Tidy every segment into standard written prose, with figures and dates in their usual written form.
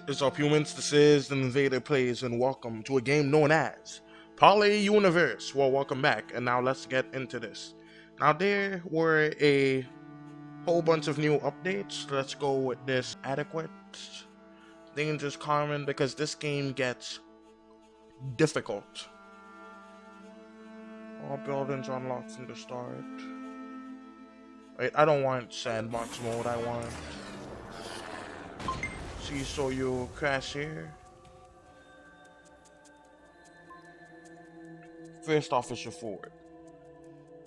What is up, humans? This is Invader Plays, and welcome to a game known as Poly Universe. Well, welcome back, and now let's get into this. Now, there were a whole bunch of new updates. Let's go with this adequate, dangerous, common, because this game gets difficult. All buildings unlocked from the start. Wait, I don't want sandbox mode, I want... See, so you crash here. First Officer Forward.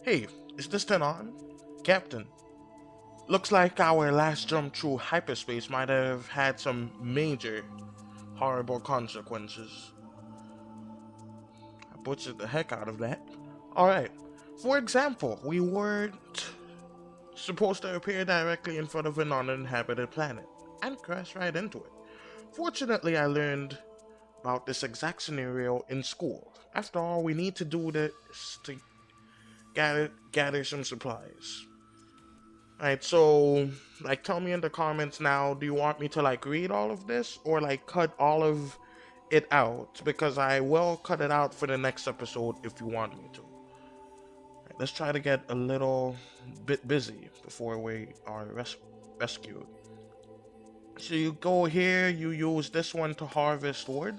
Hey, is this turn on? Captain, looks like our last jump through hyperspace might have had some major, horrible consequences. I butchered the heck out of that. Alright, for example, we weren't supposed to appear directly in front of an uninhabited planet and crash right into it. Fortunately, I learned about this exact scenario in school. After all, we need to do this to gather some supplies. Alright, so, like, tell me in the comments now, do you want me to, like, read all of this, or, like, cut all of it out? Because I will cut it out for the next episode if you want me to. Alright, let's try to get a little bit busy before we are rescued. So you go here, you use this one to harvest wood,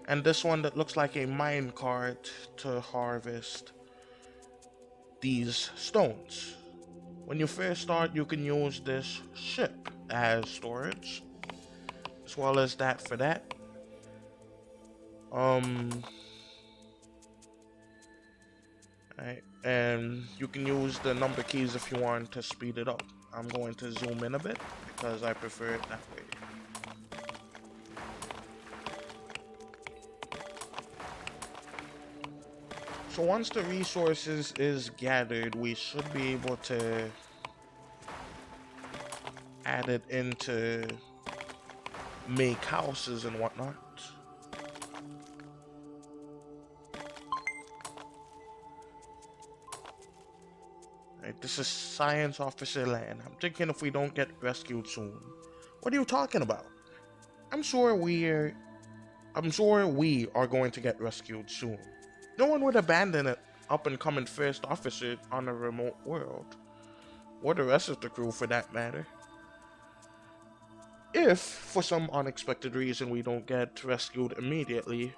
and this one that looks like a mine cart to harvest these stones. When you first start, you can use this ship as storage, as well as that for that. Right, and you can use the number keys if you want to speed it up. I'm going to zoom in a bit because I prefer it that way. So once the resources is gathered, we should be able to add it into make houses and whatnot. Right, this is Science Officer Land. I'm thinking if we don't get rescued soon. What are you talking about? I'm sure we are going to get rescued soon. No one would abandon an up-and-coming first officer on a remote world. Or the rest of the crew, for that matter. If, for some unexpected reason, we don't get rescued immediately,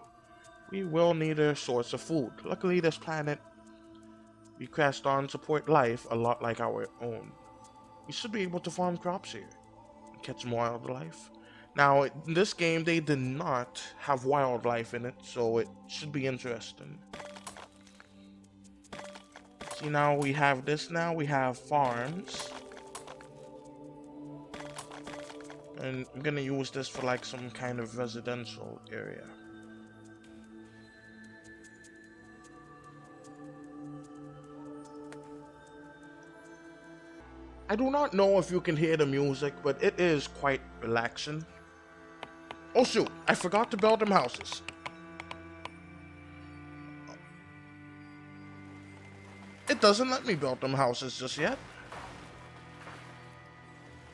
we will need a source of food. Luckily, this planet we crashed on support life a lot like our own. We should be able to farm crops here and catch some wildlife. Now, in this game, they did not have wildlife in it, so it should be interesting. See, now we have this now. We have farms. And I'm gonna use this for like some kind of residential area. I do not know if you can hear the music, but it is quite relaxing. Oh shoot, I forgot to build them houses. It doesn't let me build them houses just yet.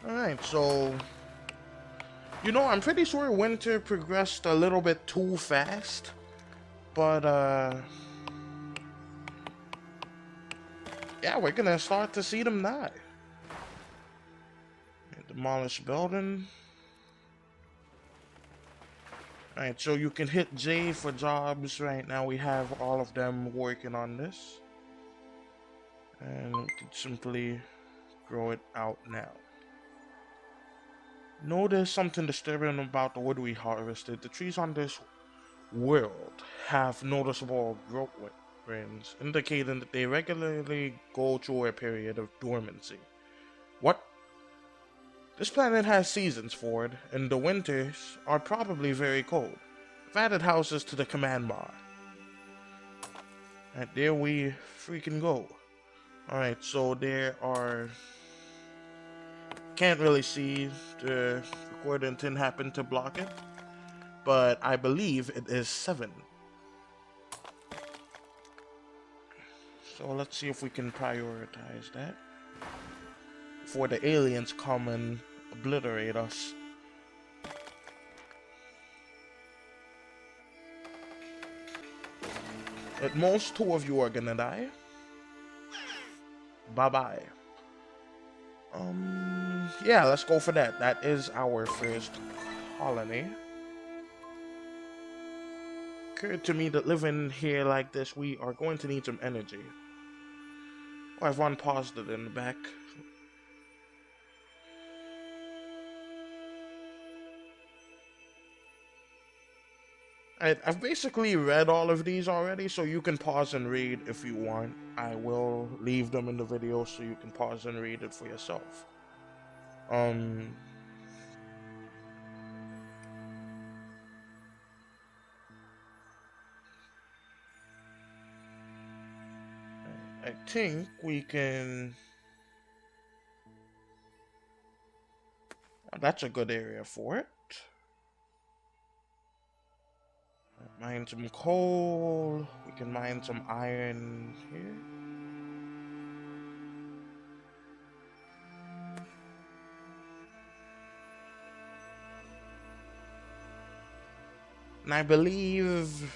Alright, so... You know, I'm pretty sure winter progressed a little bit too fast. But, yeah, we're gonna start to see them die. Demolish building. Alright, so you can hit J for jobs. Right now we have all of them working on this. And we can simply grow it out now. Notice something disturbing about the wood we harvested. The trees on this world have noticeable growth rates, indicating that they regularly go through a period of dormancy. What? This planet has seasons, Ford, and the winters are probably very cold. I've added houses to the command bar. And there we freaking go. Alright, so there are... Can't really see, the recording didn't happen to block it, but I believe it is 7. So let's see if we can prioritize that before the aliens come and obliterate us. At most, 2 of you are gonna die. Bye-bye. Yeah, let's go for that. That is our first colony. Occurred to me that living here like this, we are going to need some energy. Oh, I've unpaused it in the back. I've basically read all of these already, so you can pause and read if you want. I will leave them in the video so you can pause and read it for yourself. I think we can... That's a good area for it. Mine some coal. We can mine some iron here. And I believe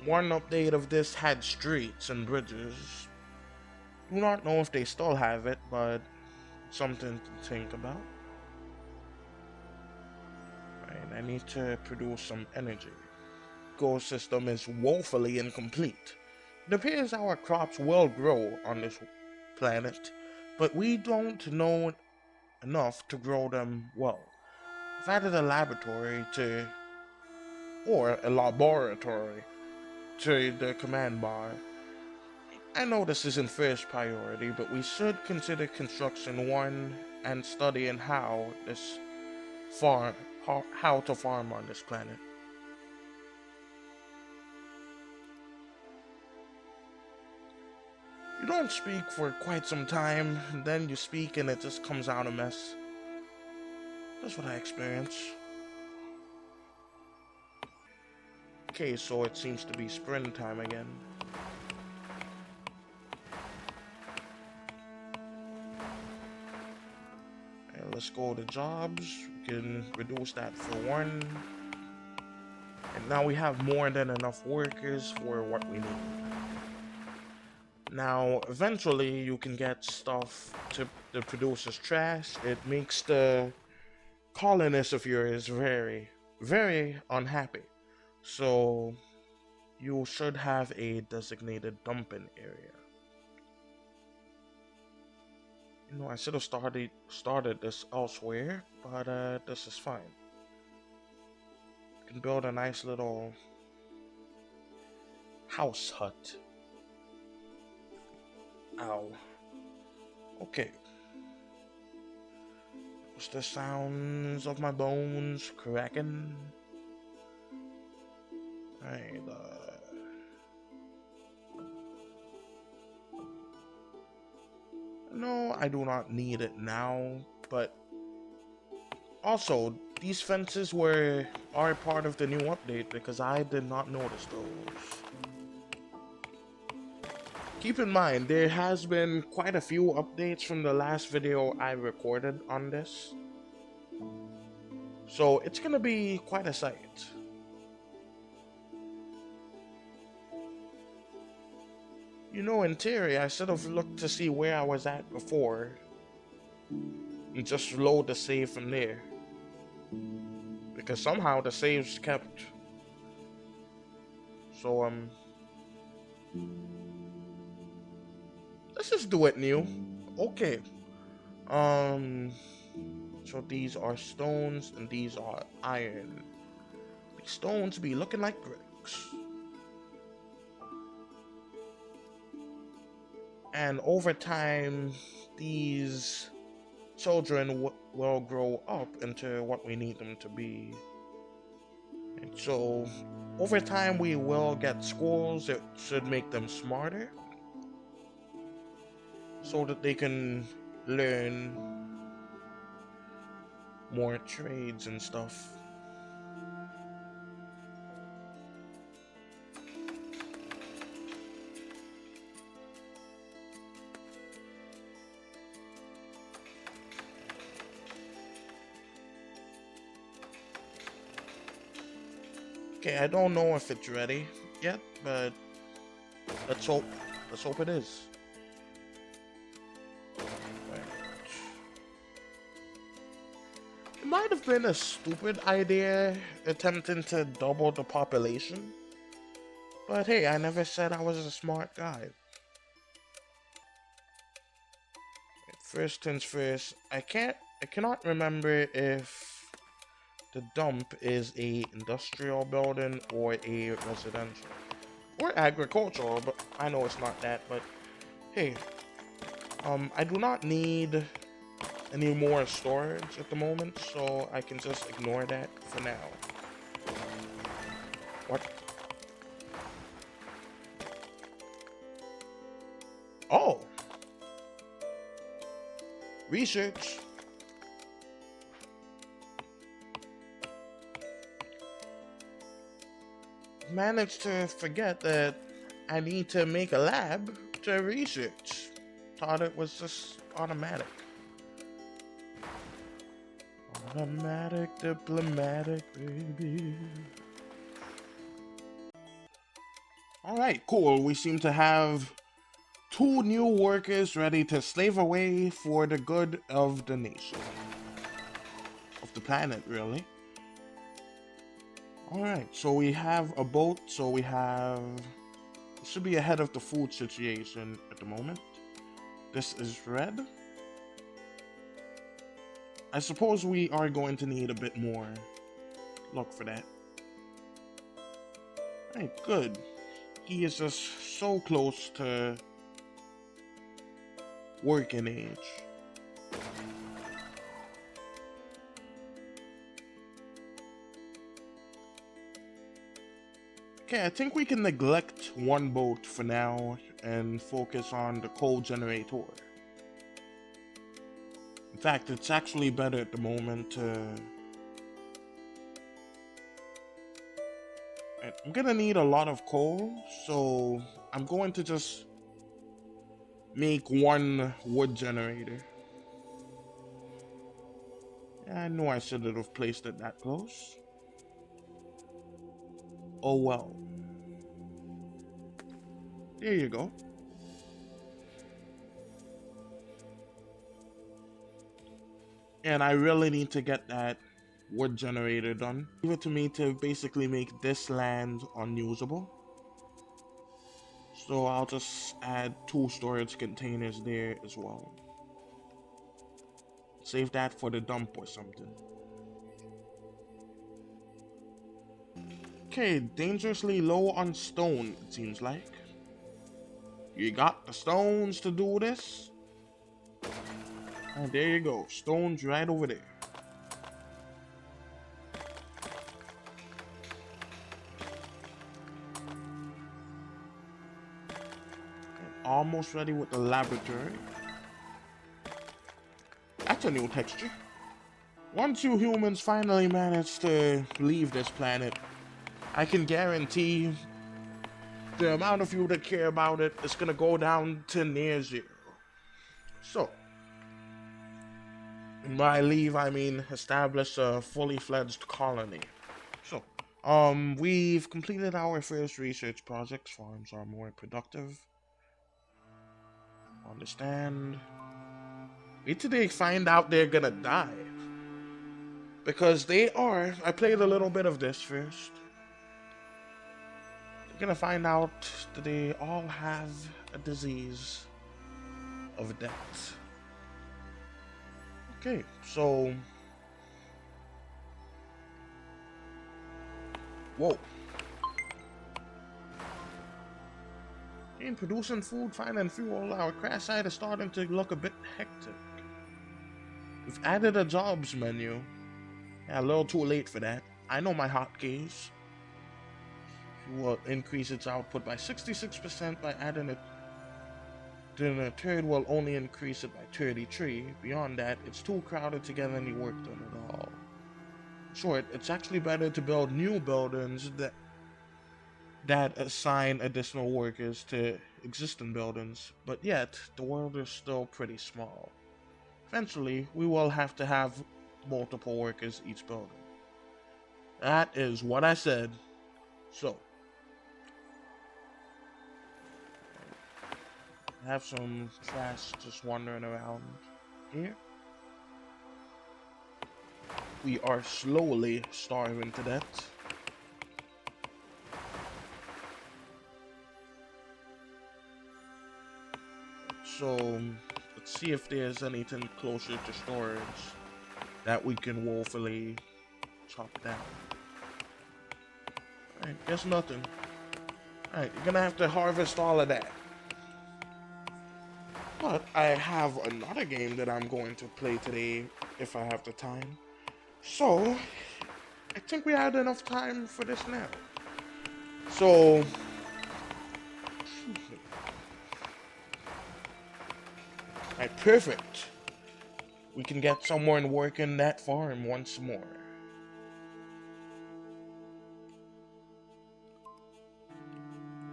one update of this had streets and bridges. Do not know if they still have it, but something to think about. Right, I need to produce some energy. Ecosystem is woefully incomplete. It appears our crops will grow on this planet, but we don't know enough to grow them well. I've added a laboratory to the command bar. I know this isn't first priority, but we should consider construction 1 and studying how to farm on this planet. You don't speak for quite some time, and then you speak and it just comes out a mess. That's what I experience. Okay, so it seems to be springtime again. And let's go to jobs. We can reduce that for 1. And now we have more than enough workers for what we need. Now, eventually, you can get stuff to produce as trash. It makes the colonists of yours very, very unhappy. So, you should have a designated dumping area. You know, I should have started this elsewhere, but this is fine. You can build a nice little house hut. Ow. Okay. What's the sounds of my bones cracking? Right, no, I do not need it now, but also, these fences are part of the new update because I did not notice those. Keep in mind, there has been quite a few updates from the last video I recorded on this. So it's gonna be quite a sight. You know, in theory, I should have looked to see where I was at before. And just load the save from there. Because somehow the save's kept. So, let's just do it new. Okay. So these are stones and these are iron. These stones be looking like bricks. And over time, these children will grow up into what we need them to be. And so, over time, we will get schools that should make them smarter, so that they can learn more trades and stuff. Okay, I don't know if it's ready yet, but Let's hope. Let's hope it is. Right. It might have been a stupid idea attempting to double the population. But hey, I never said I was a smart guy. First things first, I cannot remember if the dump is a industrial building or a residential or agricultural, but I know it's not that. But hey, I do not need any more storage at the moment, so I can just ignore that for now. What? Oh! Research. Managed to forget that I need to make a lab to research. Thought it was just automatic. Automatic, diplomatic, baby. Alright, cool. We seem to have 2 new workers ready to slave away for the good of the nation. Of the planet, really. Alright, so we have a boat, so we should be ahead of the food situation at the moment. This is red. I suppose we are going to need a bit more luck for that. Alright, good. He is just so close to working age. Okay, I think we can neglect one boat for now and focus on the coal generator. In fact, it's actually better at the moment to... I'm gonna need a lot of coal, so I'm going to just make 1 wood generator. Yeah, I know I shouldn't have placed it that close. Oh well. There you go. And I really need to get that wood generator done. Leave it to me to basically make this land unusable. So I'll just add 2 storage containers there as well. Save that for the dump or something. Okay, dangerously low on stone, it seems like. You got the stones to do this? And there you go, stones right over there. Almost ready with the laboratory. That's a new texture. Once you humans finally manage to leave this planet, I can guarantee the amount of you that care about it is gonna go down to near 0. So, by leave, I mean establish a fully fledged colony. So, we've completed our first research projects. Farms are more productive. Understand. Wait till they find out they're gonna die. Because they are. I played a little bit of this first. They're gonna find out that they all have a disease of death. Okay, so... Whoa. In producing food, finding fuel, our crash site is starting to look a bit hectic. We've added a jobs menu. Yeah, a little too late for that. I know my hotkeys. Will increase its output by 66% by adding it. Then a third will only increase it by 33. Beyond that, it's too crowded to get any work done at all. In short, it's actually better to build new buildings that assign additional workers to existing buildings, but yet the world is still pretty small. Eventually, we will have to have multiple workers each building. That is what I said. So, have some trash just wandering around here. We are slowly starving to death. So let's see if there's anything closer to storage that we can woefully chop down. Alright, there's nothing. Alright, you're gonna have to harvest all of that. But I have another game that I'm going to play today if I have the time. So, I think we had enough time for this now. So, alright, perfect. We can get someone working that farm once more.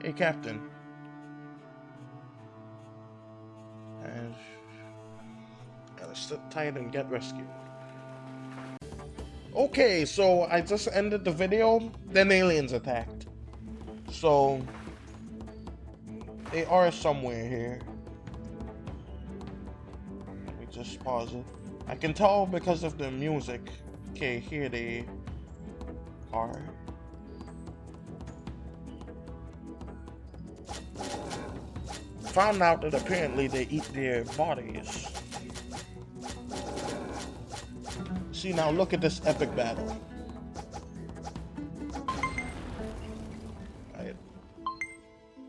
Hey, Captain. And let's sit tight and get rescued. Okay, so I just ended the video, then aliens attacked. So, they are somewhere here. Let me just pause it. I can tell because of the music. Okay, here they are. Found out that apparently they eat their bodies. See, now look at this epic battle.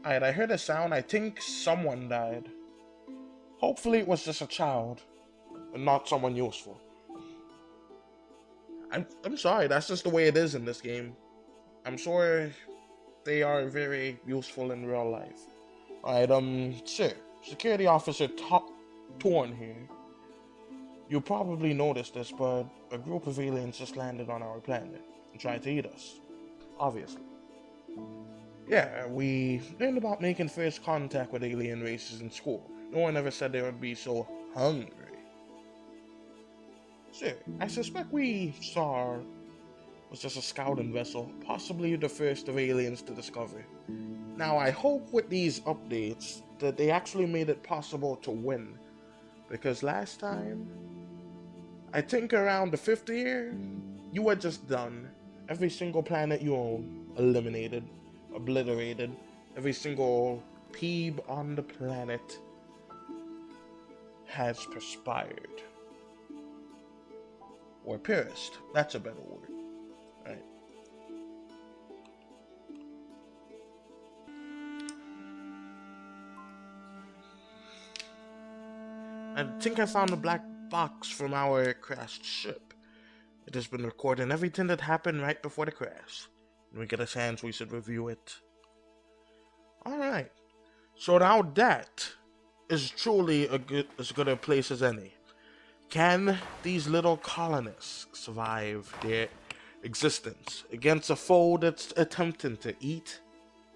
Alright, I heard a sound. I think someone died. Hopefully it was just a child, and not someone useful. I'm sorry, that's just the way it is in this game. I'm sure they are very useful in real life. Alright, sir. Security officer Torn here. You probably noticed this, but a group of aliens just landed on our planet and tried to eat us. Obviously. Yeah, we learned about making first contact with alien races in school. No one ever said they would be so hungry. Sir, I suspect we saw was just a scouting vessel, possibly the first of aliens to discover. Now, I hope with these updates that they actually made it possible to win. Because last time, I think around the 5th year, you were just done. Every single planet you own, eliminated, obliterated. Every single peeb on the planet has perspired. Or perished. That's a better word. Right. I think I found a black box from our crashed ship. It has been recording everything that happened right before the crash. When we get a chance, we should review it. Alright. So now that is truly as good a place as any. Can these little colonists survive their existence against a foe that's attempting to eat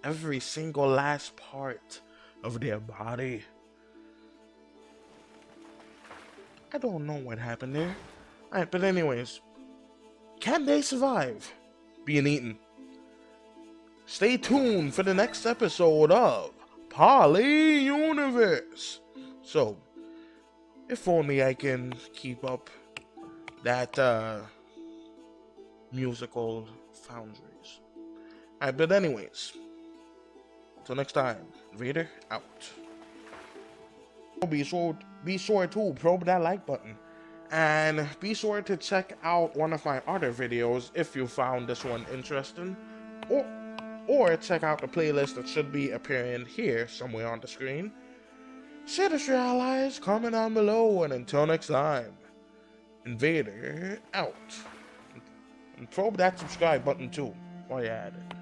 every single last part of their body? I don't know what happened there. Alright, but anyways, can they survive being eaten? Stay tuned for the next episode of Poly Universe. So, if only I can keep up that musical foundries. Alright, but anyways, till next time, Invader out. Be sure to probe that like button, and be sure to check out one of my other videos if you found this one interesting, or check out the playlist that should be appearing here somewhere on the screen. Share this with your allies, comment down below, and until next time, Invader out. And probe that subscribe button too while you're at it.